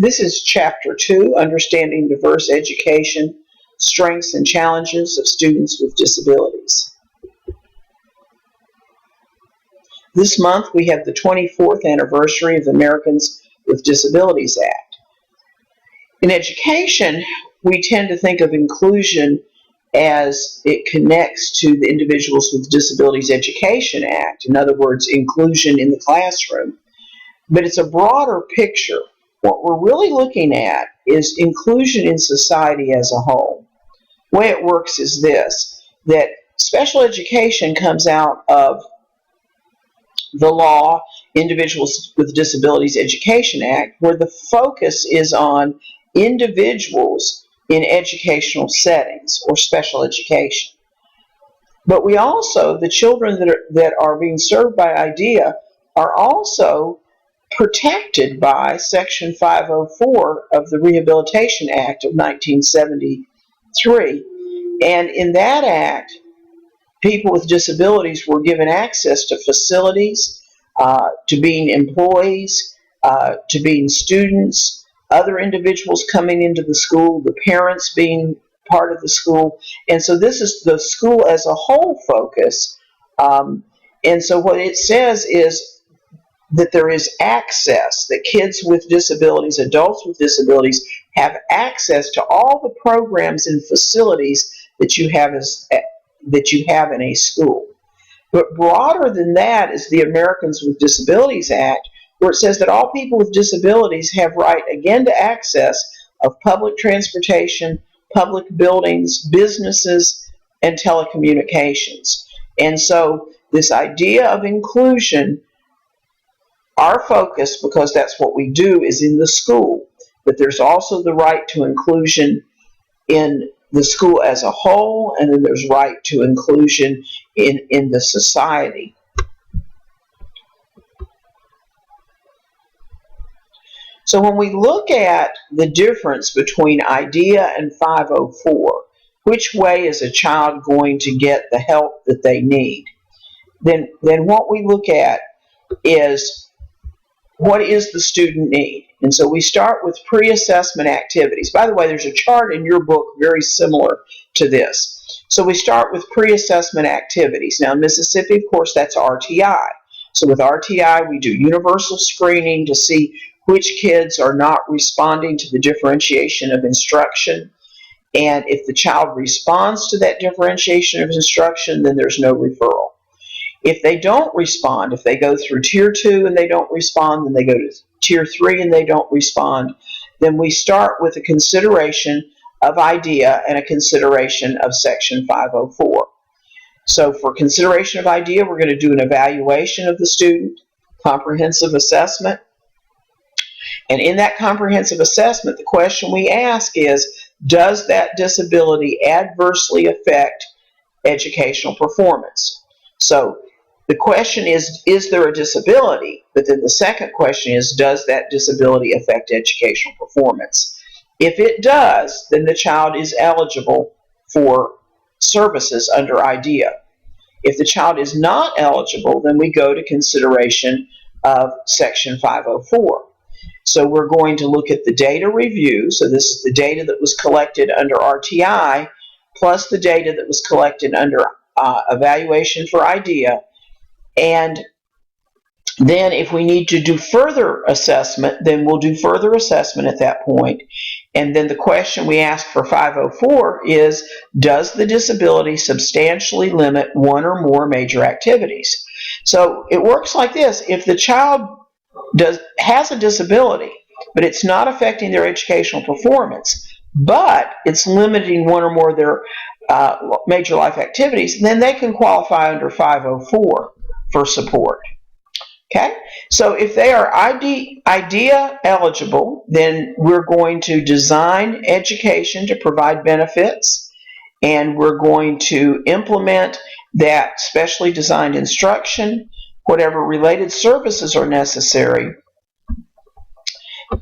This is Chapter 2, Understanding Diverse Education, Strengths and Challenges of Students with Disabilities. This month we have the 24th anniversary of the Americans with Disabilities Act. In education, we tend to think of inclusion as it connects to the Individuals with Disabilities Education Act, in other words, inclusion in the classroom. But it's a broader picture. What we're really looking at is inclusion in society as a whole. The way it works is this, that special education comes out of the law, Individuals with Disabilities Education Act, where the focus is on individuals in educational settings or special education. But we also, the children that are being served by IDEA are also protected by Section 504 of the Rehabilitation Act of 1973. And in that act, people with disabilities were given access to facilities, to being employees, to being students, other individuals coming into the school, the parents being part of the school. And so this is the school as a whole focus. And so what it says is that there is access, that kids with disabilities, adults with disabilities, have access to all the programs and facilities that you have in a school. But broader than that is the Americans with Disabilities Act, where it says that all people with disabilities have right, again, to access of public transportation, public buildings, businesses, and telecommunications. And so this idea of inclusion, our focus, because that's what we do, is in the school. But there's also the right to inclusion in the school as a whole, and then there's right to inclusion in the society. So when we look at the difference between IDEA and 504, which way is a child going to get the help that they need, then what we look at is, what is the student need? And so we start with pre-assessment activities. By the way, there's a chart in your book very similar to this. So we start with pre-assessment activities. Now in Mississippi, of course, that's RTI. So with RTI, we do universal screening to see which kids are not responding to the differentiation of instruction. And if the child responds to that differentiation of instruction, then there's no referral. If they don't respond, if they go through Tier 2 and they don't respond, then they go to Tier 3 and they don't respond, then we start with a consideration of IDEA and a consideration of Section 504. So for consideration of IDEA, we're going to do an evaluation of the student, comprehensive assessment. And in that comprehensive assessment, the question we ask is, does that disability adversely affect educational performance? So the question is there a disability? But then the second question is, does that disability affect educational performance? If it does, then the child is eligible for services under IDEA. If the child is not eligible, then we go to consideration of Section 504. So we're going to look at the data review. So this is the data that was collected under RTI, plus the data that was collected under evaluation for IDEA. And then if we need to do further assessment, then we'll do further assessment at that point. And then the question we ask for 504 is, does the disability substantially limit one or more major activities? So it works like this. If the child has a disability, but it's not affecting their educational performance, but it's limiting one or more of their major life activities, then they can qualify under 504 for support. Okay, so if they are IDEA eligible, then we're going to design education to provide benefits, and we're going to implement that specially designed instruction, whatever related services are necessary,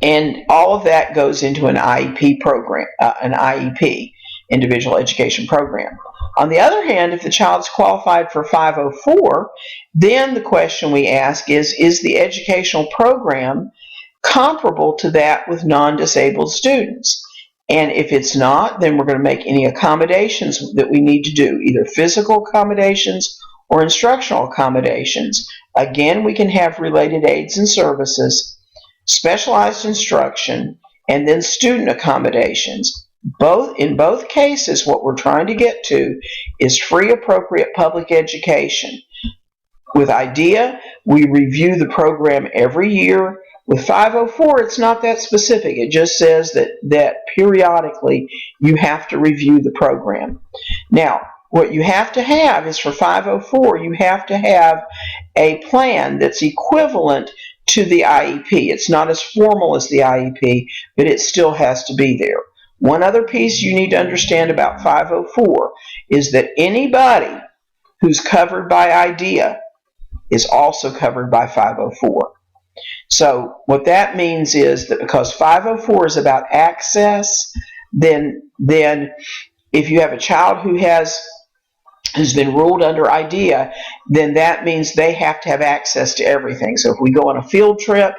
and all of that goes into an IEP program, an IEP, individual education program. On the other hand, if the child's qualified for 504, then the question we ask is the educational program comparable to that with non-disabled students. And if it's not, then we're going to make any accommodations that we need to do, either physical accommodations or instructional accommodations. Again, we can have related aids and services, specialized instruction, and then student accommodations. In both cases, what we're trying to get to is free, appropriate public education. With IDEA, we review the program every year. With 504, it's not that specific. It just says that periodically you have to review the program. Now, what you have to have is for 504, you have to have a plan that's equivalent to the IEP. It's not as formal as the IEP, but it still has to be there. One other piece you need to understand about 504 is that anybody who's covered by IDEA is also covered by 504. So what that means is that because 504 is about access, then if you have a child who's been ruled under IDEA, then that means they have to have access to everything. So if we go on a field trip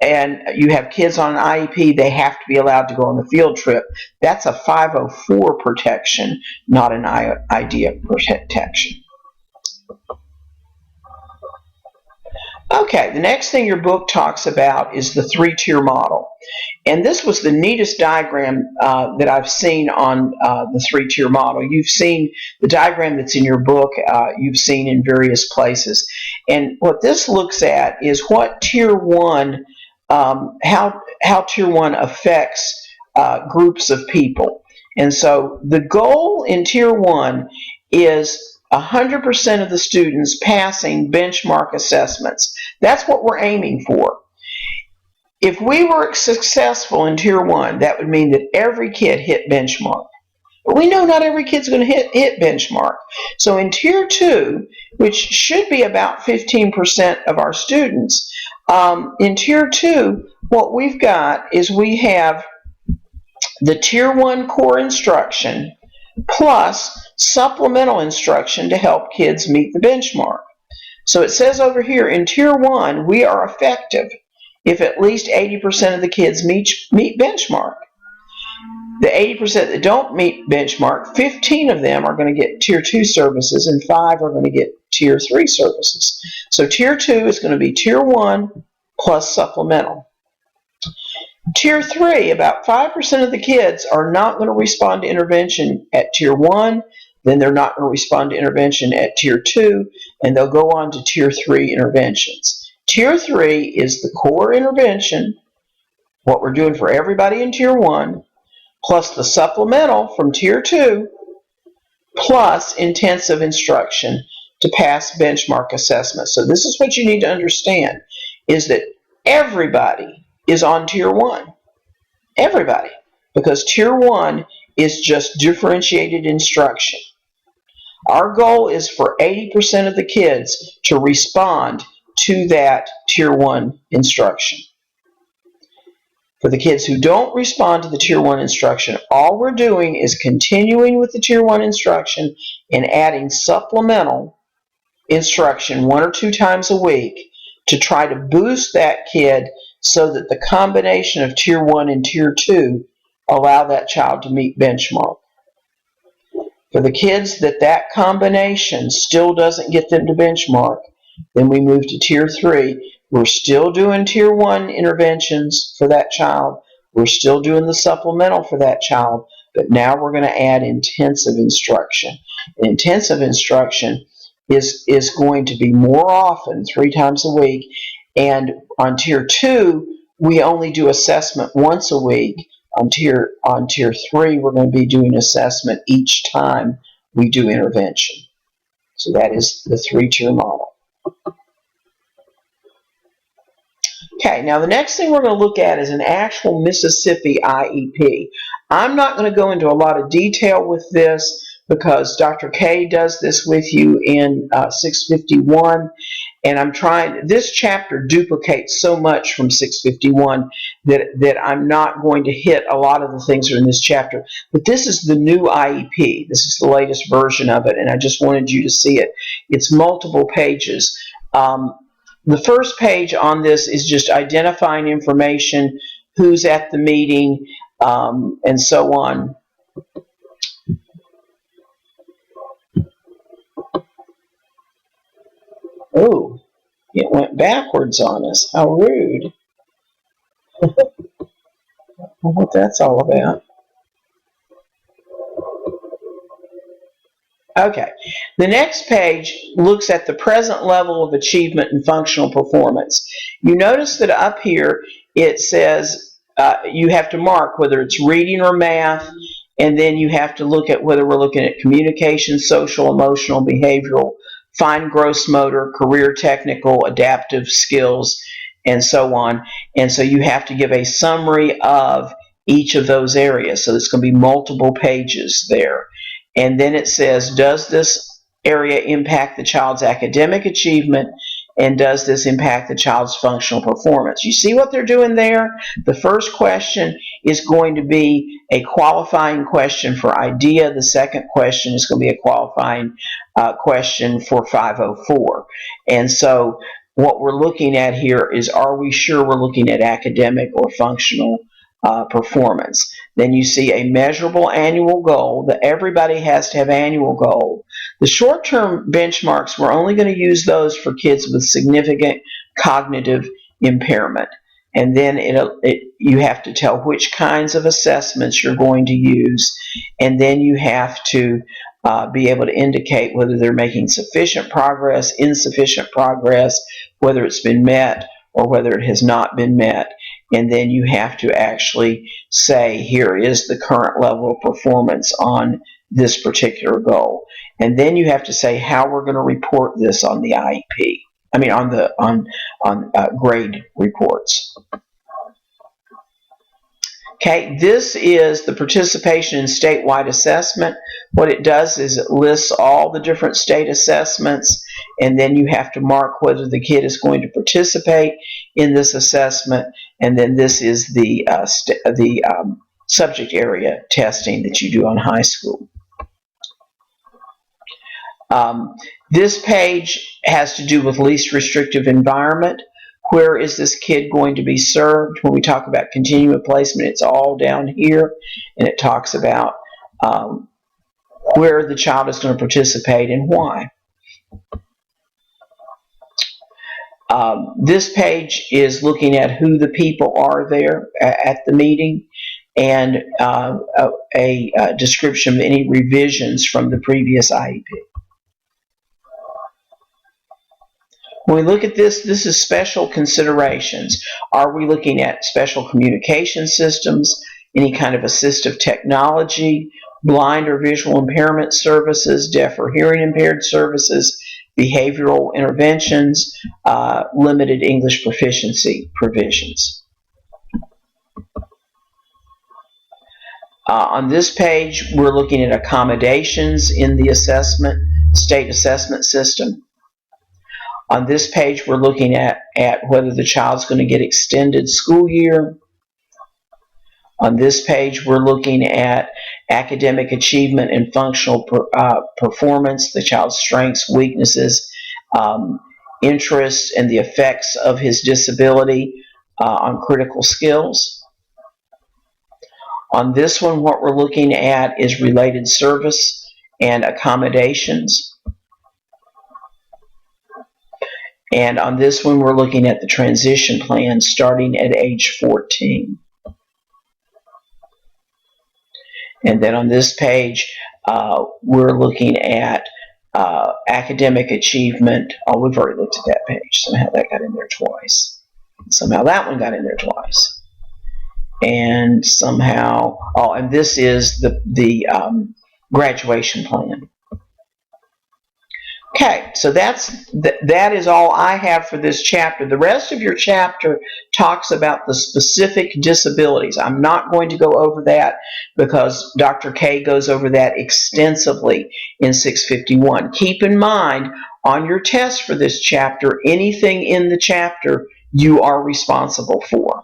and you have kids on an IEP, they have to be allowed to go on the field trip. That's a 504 protection, not an IDEA protection. Okay, the next thing your book talks about is the three-tier model. And this was the neatest diagram that I've seen on the three-tier model. You've seen the diagram that's in your book, you've seen in various places. And what this looks at is what Tier 1, how Tier 1 affects groups of people. And so the goal in Tier 1 is 100% of the students passing benchmark assessments. That's what we're aiming for. If we were successful in Tier 1, that would mean that every kid hit benchmark. But we know not every kid's going to hit benchmark. So in Tier 2, which should be about 15% of our students, in Tier 2, what we've got is we have the Tier 1 core instruction plus supplemental instruction to help kids meet the benchmark. So it says over here, in Tier 1, we are effective if at least 80% of the kids meet benchmark. The 80% that don't meet benchmark, 15 of them are going to get Tier 2 services and 5 are going to get Tier 3 services. So Tier 2 is going to be Tier 1 plus supplemental. Tier 3, about 5% of the kids are not going to respond to intervention at Tier 1, then they're not going to respond to intervention at Tier 2, and they'll go on to Tier 3 interventions. Tier 3 is the core intervention, what we're doing for everybody in Tier 1, plus the supplemental from Tier 2, plus intensive instruction to pass benchmark assessment. So this is what you need to understand, is that everybody is on Tier 1. Everybody. Because Tier 1 is just differentiated instruction. Our goal is for 80% of the kids to respond to that Tier 1 instruction. For the kids who don't respond to the Tier 1 instruction, all we're doing is continuing with the Tier 1 instruction and adding supplemental instruction 1 or 2 times a week to try to boost that kid so that the combination of Tier 1 and Tier 2 allow that child to meet benchmark. For the kids that combination still doesn't get them to benchmark, then we move to Tier 3. We're still doing Tier 1 interventions for that child. We're still doing the supplemental for that child, but now we're going to add intensive instruction. And intensive instruction is going to be more often, 3 times a week. And on Tier 2, we only do assessment once a week. On Tier 3, we're going to be doing assessment each time we do intervention. So that is the 3-tier model. Okay, now the next thing we're going to look at is an actual Mississippi IEP. I'm not going to go into a lot of detail with this because Dr. K does this with you in 651, and this chapter duplicates so much from 651 that I'm not going to hit a lot of the things that are in this chapter. But this is the new IEP. This is the latest version of it, and I just wanted you to see it. It's multiple pages. the first page on this is just identifying information, who's at the meeting, and so on. Oh, it went backwards on us. How rude. I don't know what that's all about. Okay, the next page looks at the present level of achievement and functional performance. You notice that up here it says you have to mark whether it's reading or math, and then you have to look at whether we're looking at communication, social, emotional, behavioral, fine gross motor, career technical, adaptive skills, and so on. And so you have to give a summary of each of those areas. So there's going to be multiple pages there. And then it says, does this area impact the child's academic achievement, and does this impact the child's functional performance? You see what they're doing there? The first question is going to be a qualifying question for IDEA. The second question is going to be a qualifying question for 504. And so what we're looking at here is, are we sure we're looking at academic or functional performance? Then you see a measurable annual goal. That everybody has to have annual goal. The short-term benchmarks, we're only going to use those for kids with significant cognitive impairment. And then you have to tell which kinds of assessments you're going to use. And then you have to be able to indicate whether they're making sufficient progress, insufficient progress, whether it's been met or whether it has not been met. And then you have to actually say, here is the current level of performance on this particular goal. And then you have to say how we're going to report this on the IEP. I mean, on grade reports. Okay, this is the participation in statewide assessment. What it does is it lists all the different state assessments, and then you have to mark whether the kid is going to participate in this assessment, and then this is the subject area testing that you do on high school. This page has to do with least restrictive environment. Where is this kid going to be served? When we talk about continuum placement, it's all down here, and it talks about where the child is going to participate and why. This page is looking at who the people are there at the meeting, and a description of any revisions from the previous IEP. When we look at this, this is special considerations. Are we looking at special communication systems, any kind of assistive technology, blind or visual impairment services, deaf or hearing impaired services, behavioral interventions, limited English proficiency provisions? On this page, we're looking at accommodations in the state assessment system. On this page, we're looking at whether the child's going to get extended school year. On this page, we're looking at academic achievement and functional performance, the child's strengths, weaknesses, interests, and the effects of his disability on critical skills. On this one, what we're looking at is related service and accommodations. And on this one, we're looking at the transition plan starting at age 14. And then on this page, we're looking at academic achievement. Oh, we've already looked at that page. Somehow that got in there twice. Somehow that one got in there twice. And somehow, oh, and this is the graduation plan. Okay, so that is all I have for this chapter. The rest of your chapter talks about the specific disabilities. I'm not going to go over that because Dr. K goes over that extensively in 651. Keep in mind, on your test for this chapter, anything in the chapter you are responsible for.